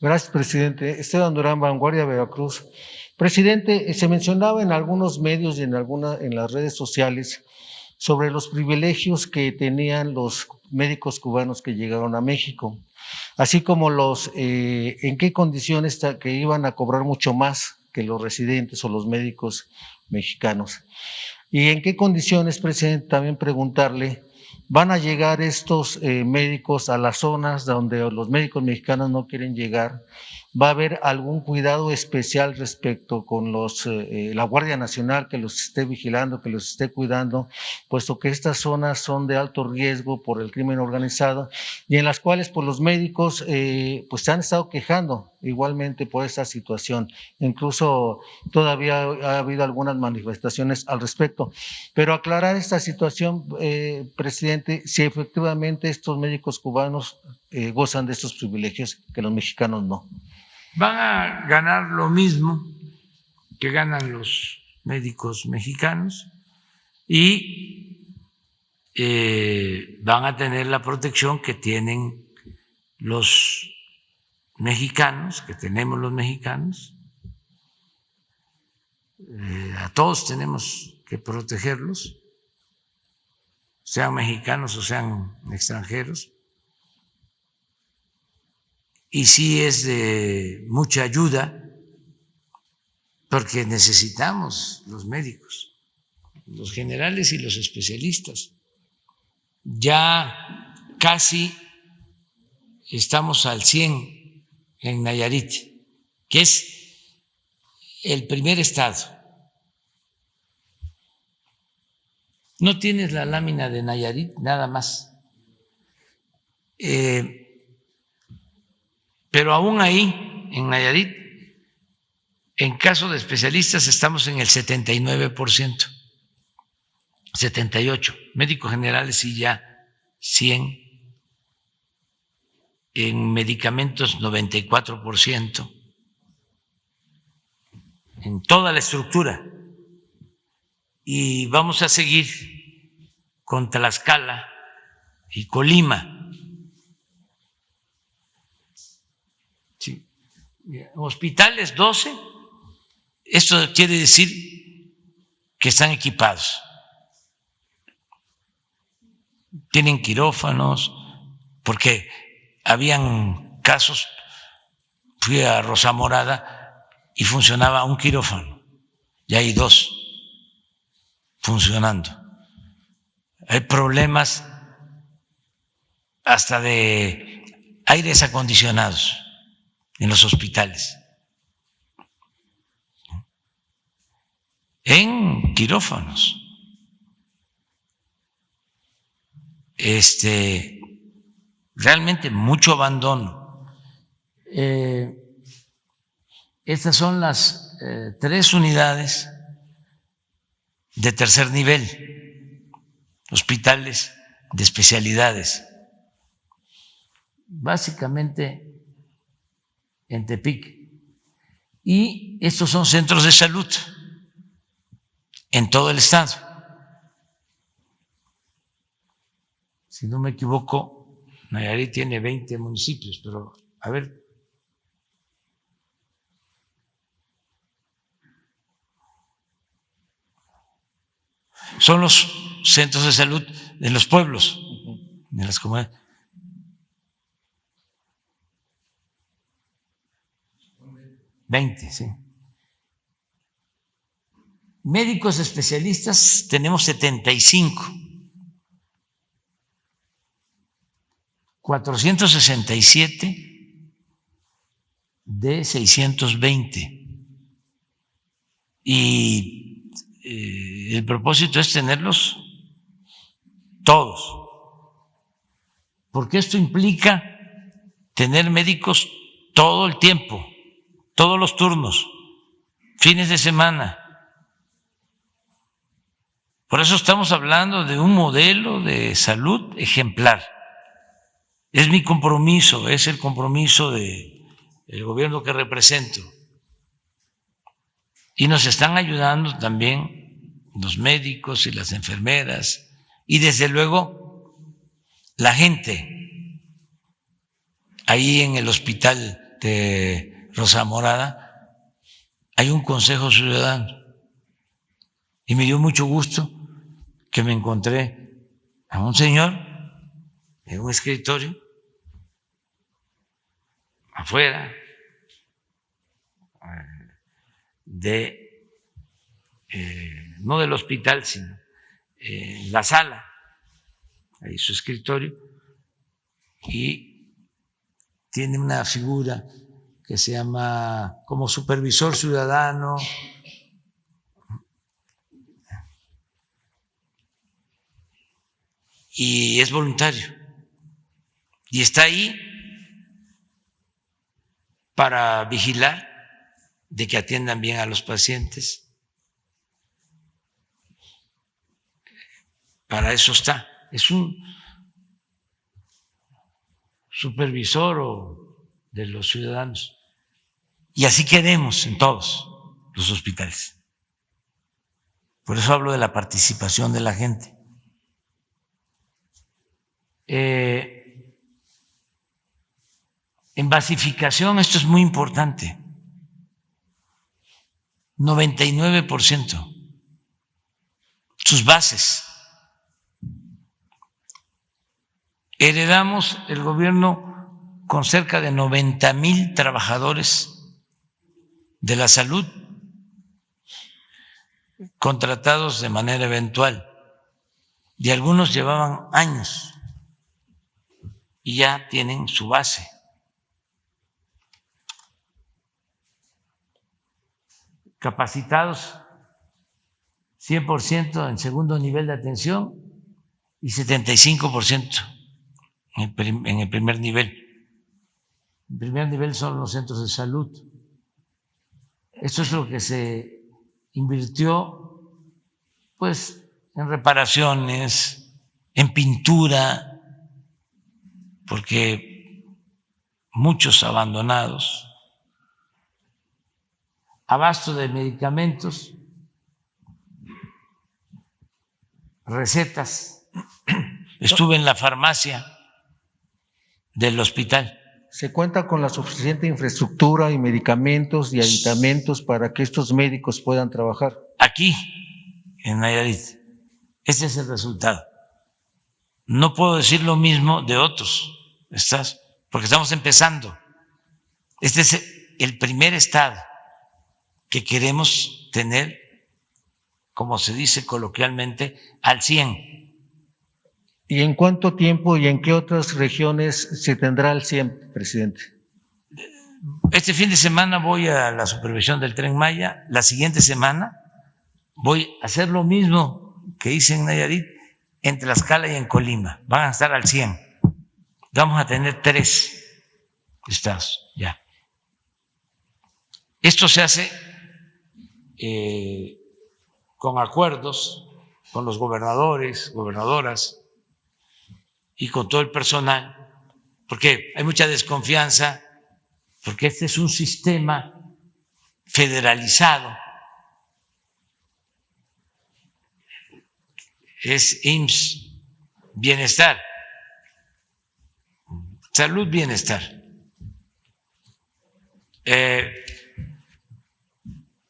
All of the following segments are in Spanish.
Gracias, presidente. Esteban Durán, Vanguardia, Veracruz. Presidente, se mencionaba en algunos medios y en las redes sociales sobre los privilegios que tenían los médicos cubanos que llegaron a México, así como en qué condiciones que iban a cobrar mucho más que los residentes o los médicos mexicanos. Y en qué condiciones, presidente, también preguntarle, ¿van a llegar estos médicos a las zonas donde los médicos mexicanos no quieren llegar? ¿Va a haber algún cuidado especial respecto con la Guardia Nacional que los esté vigilando, que los esté cuidando, puesto que estas zonas son de alto riesgo por el crimen organizado y en las cuales pues, los médicos pues se han estado quejando igualmente por esta situación? Incluso todavía ha habido algunas manifestaciones al respecto. Pero aclarar esta situación, presidente, si efectivamente estos médicos cubanos gozan de estos privilegios que los mexicanos no. Van a ganar lo mismo que ganan los médicos mexicanos y van a tener la protección que tienen los mexicanos, que tenemos los mexicanos. A todos tenemos que protegerlos, sean mexicanos o sean extranjeros. Y sí es de mucha ayuda porque necesitamos los médicos, los generales y los especialistas. Ya casi estamos al 100 en Nayarit, que es el primer estado. No tienes la lámina de Nayarit, nada más. Pero aún ahí, en Nayarit, en caso de especialistas estamos en el 79%, 78%, médicos generales y ya 100%, en medicamentos 94%, en toda la estructura. Y vamos a seguir con Tlaxcala y Colima. Sí. Hospitales 12, esto quiere decir que están equipados. Tienen quirófanos, porque habían casos, fui a Rosa Morada y funcionaba un quirófano, y hay 2 funcionando. Hay problemas hasta de aires acondicionados en los hospitales, en quirófanos. Realmente mucho abandono. Estas son las 3 unidades de tercer nivel, hospitales de especialidades, básicamente en Tepic. Y estos son centros de salud en todo el estado. Si no me equivoco, Nayarit tiene 20 municipios, pero a ver. Son los centros de salud de los pueblos, de las comunidades. Sí. Médicos especialistas tenemos 75, 467 de 620. Y el propósito es tenerlos todos, porque esto implica tener médicos todo el tiempo, todos los turnos, fines de semana. Por eso estamos hablando de un modelo de salud ejemplar. Es mi compromiso, es el compromiso del gobierno que represento. Y nos están ayudando también los médicos y las enfermeras y desde luego la gente ahí en el Hospital de Rosa Morada, hay un Consejo Ciudadano. Y me dio mucho gusto que me encontré a un señor en un escritorio afuera de, no del hospital, sino en la sala, ahí su escritorio, y tiene una figura que se llama como supervisor ciudadano, y es voluntario, y está ahí para vigilar de que atiendan bien a los pacientes. Para eso está. Es un supervisor de los ciudadanos. Y así queremos en todos los hospitales. Por eso hablo de la participación de la gente. En basificación, esto es muy importante. 99%. Sus bases. Heredamos el gobierno con cerca de 90,000 trabajadores de la salud contratados de manera eventual, y algunos llevaban años y ya tienen su base. Capacitados 100% en segundo nivel de atención y 75% en el primer nivel. El primer nivel son los centros de salud. Esto es lo que se invirtió, pues, en reparaciones, en pintura, porque muchos abandonados, abasto de medicamentos, recetas. Estuve en la farmacia del hospital. ¿Se cuenta con la suficiente infraestructura y medicamentos y aditamentos para que estos médicos puedan trabajar? Aquí, en Nayarit, ese es el resultado. No puedo decir lo mismo de otros estados, porque estamos empezando. Este es el primer estado que queremos tener, como se dice coloquialmente, al 100. ¿Y en cuánto tiempo y en qué otras regiones se tendrá al 100, presidente? Este fin de semana voy a la supervisión del Tren Maya. La siguiente semana voy a hacer lo mismo que hice en Nayarit, en Tlaxcala y en Colima. Van a estar al 100. Vamos a tener 3 estados ya. Esto se hace con acuerdos con los gobernadores, gobernadoras y con todo el personal, porque hay mucha desconfianza, porque este es un sistema federalizado. Es IMSS, bienestar, salud, bienestar.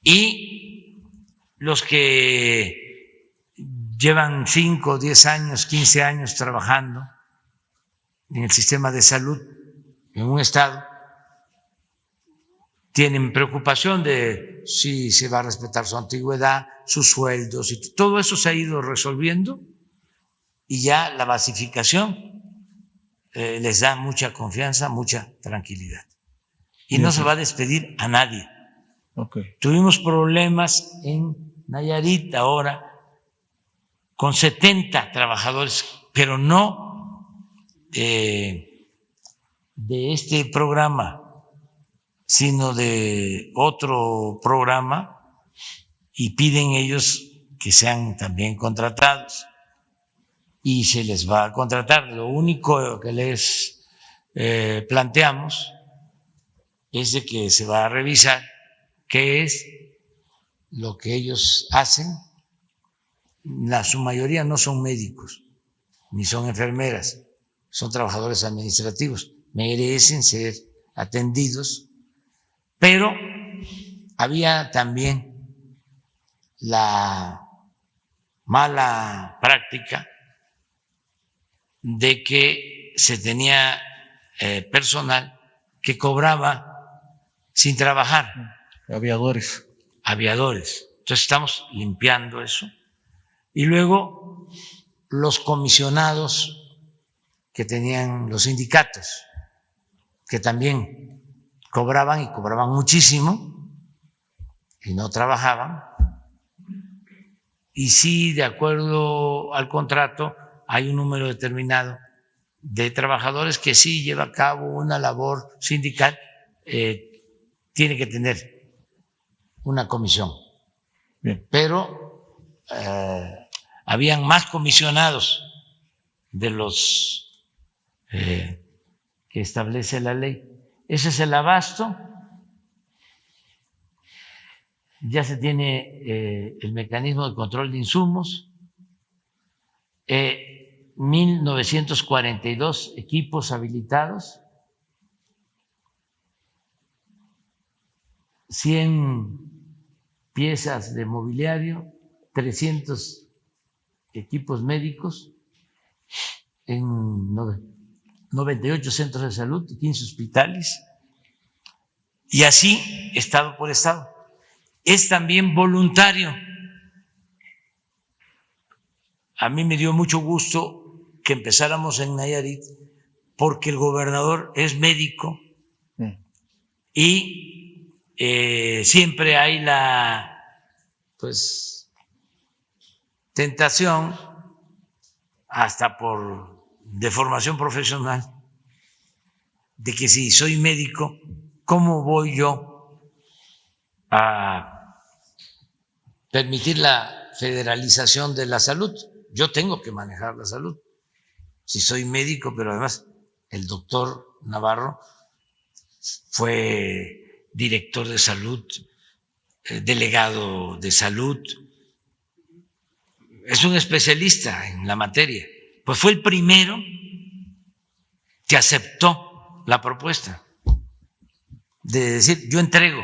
Y los que llevan 5, 10 años, 15 años trabajando en el sistema de salud en un estado, tienen preocupación de si se va a respetar su antigüedad, sus sueldos, y todo eso se ha ido resolviendo, y ya la basificación les da mucha confianza, mucha tranquilidad. Y no se va a despedir a nadie. Okay. Tuvimos problemas en Nayarit ahora con 70 trabajadores, pero no de este programa, sino de otro programa, y piden ellos que sean también contratados, y se les va a contratar. Lo único que les planteamos es de que se va a revisar qué es lo que ellos hacen. Su mayoría no son médicos, ni son enfermeras, son trabajadores administrativos. Merecen ser atendidos, pero había también la mala práctica de que se tenía personal que cobraba sin trabajar. Aviadores. Aviadores. Entonces estamos limpiando eso. Y luego los comisionados que tenían los sindicatos, que también cobraban y cobraban muchísimo y no trabajaban. Y sí, de acuerdo al contrato, hay un número determinado de trabajadores que sí lleva a cabo una labor sindical, tiene que tener una comisión. Bien. Pero habían más comisionados de los que establece la ley. Ese es el abasto. Ya se tiene el mecanismo de control de insumos. 1,942 equipos habilitados, 100 piezas de mobiliario, 300 equipos médicos en 98 centros de salud, 15 hospitales, y así estado por estado. Es también voluntario. A mí me dio mucho gusto que empezáramos en Nayarit porque el gobernador es médico y siempre hay la tentación, hasta por deformación profesional, de que si soy médico, ¿cómo voy yo a permitir la federalización de la salud? Yo tengo que manejar la salud. Si soy médico, pero además el doctor Navarro fue director de salud, delegado de salud, es un especialista en la materia. Pues fue el primero que aceptó la propuesta de decir, yo entrego,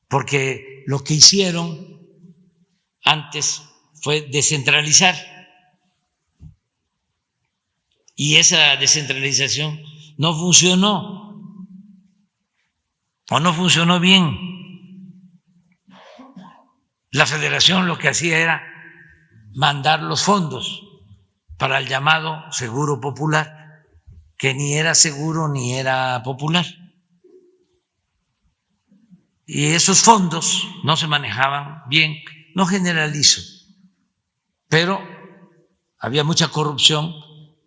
porque lo que hicieron antes fue descentralizar. Y esa descentralización no funcionó, o no funcionó bien. La federación lo que hacía era mandar los fondos para el llamado seguro popular, que ni era seguro ni era popular. Y esos fondos no se manejaban bien, no generalizo, pero había mucha corrupción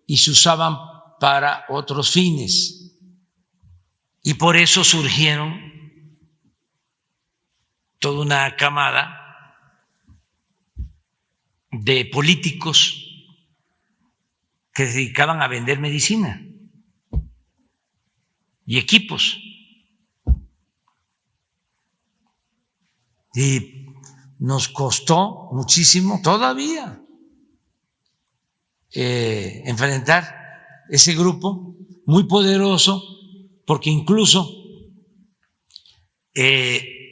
y se usaban para otros fines. Y por eso surgieron toda una camada de políticos que se dedicaban a vender medicina y equipos. Y nos costó muchísimo todavía enfrentar ese grupo muy poderoso, porque incluso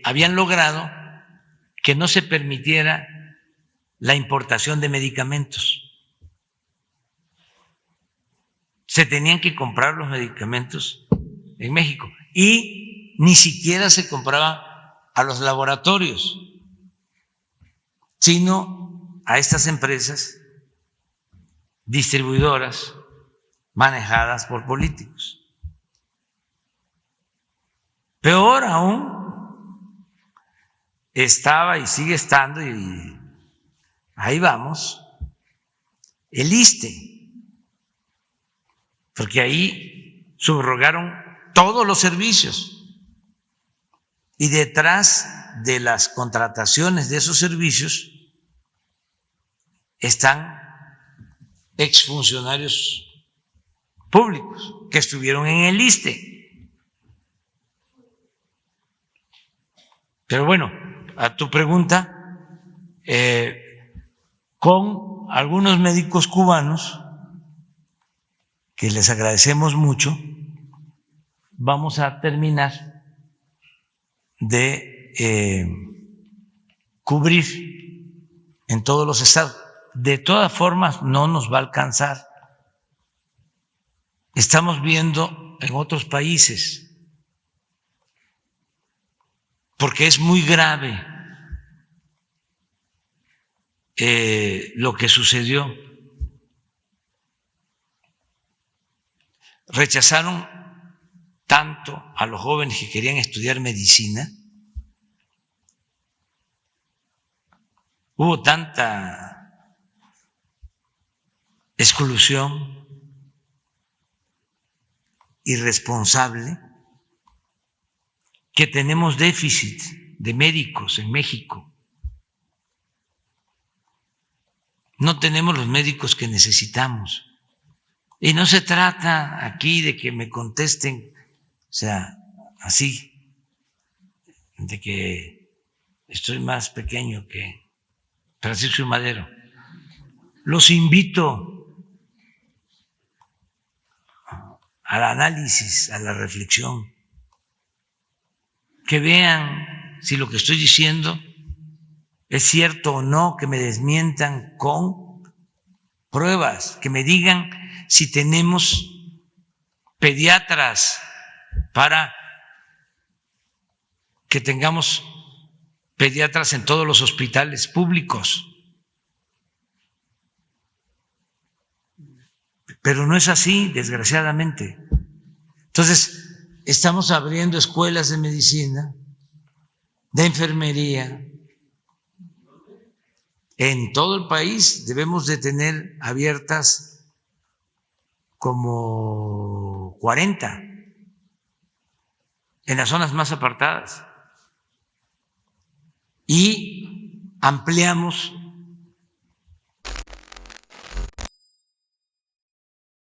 habían logrado que no se permitiera la importación de medicamentos. Se tenían que comprar los medicamentos en México y ni siquiera se compraban a los laboratorios, sino a estas empresas distribuidoras manejadas por políticos. Peor aún, estaba y sigue estando, y ahí vamos, el ISSSTE, porque ahí subrogaron todos los servicios, y detrás de las contrataciones de esos servicios están exfuncionarios públicos que estuvieron en el ISSSTE. Pero bueno, a tu pregunta, con algunos médicos cubanos, que les agradecemos mucho, vamos a terminar de cubrir en todos los estados. De todas formas, no nos va a alcanzar. Estamos viendo en otros países, porque es muy grave lo que sucedió. Rechazaron tanto a los jóvenes que querían estudiar medicina, hubo tanta exclusión irresponsable que tenemos déficit de médicos en México. No tenemos los médicos que necesitamos. Y no se trata aquí de que me contesten, o sea, así, de que estoy más pequeño que Francisco y Madero. Los invito al análisis, a la reflexión, que vean si lo que estoy diciendo es cierto o no, que me desmientan con pruebas, que me digan si tenemos pediatras para que tengamos pediatras en todos los hospitales públicos. Pero no es así, desgraciadamente. Entonces, estamos abriendo escuelas de medicina, de enfermería. En todo el país debemos de tener abiertas como 40 en las zonas más apartadas. Y ampliamos